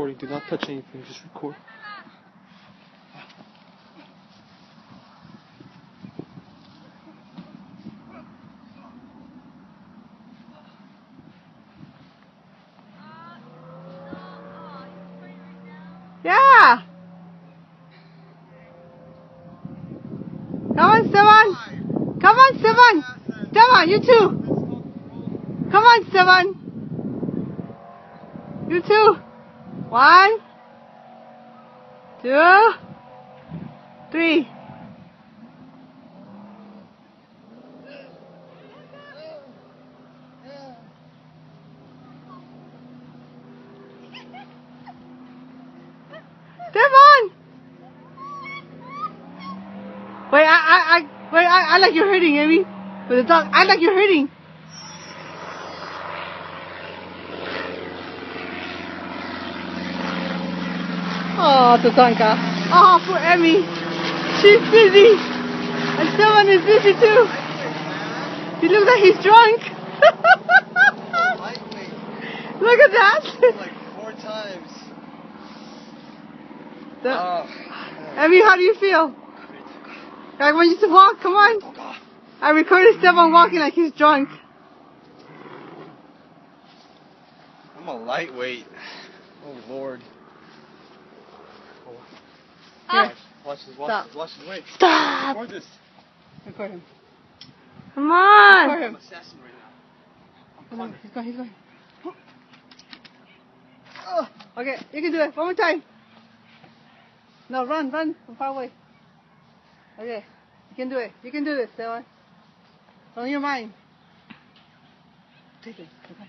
Do not touch anything, just record. Yeah! Come on, Stefan! Come on, Stefan! Stefan, you too! Come on, Stefan! You too! 1, 2, 3. Stefan! Wait, I like you're hurting, Amy. With the dog, I like you're hurting. Oh, Tatanka. Oh, poor Emmy. She's busy. And someone is busy too. He looks like he's drunk. Look at that. Like 4 times. Emmy, how do you feel? I want you to walk, come on. I recorded Stefan walking like he's drunk. I'm a lightweight. Oh Lord. Here. Watch this weight. Stop. Record this. Record him. Come on. Record him. I'm assassin right now. Come on, he's going. Oh, okay, you can do it. One more time. No, run from far away. Okay, you can do it. You can do this, Stefan. On your mind. Take it. Okay.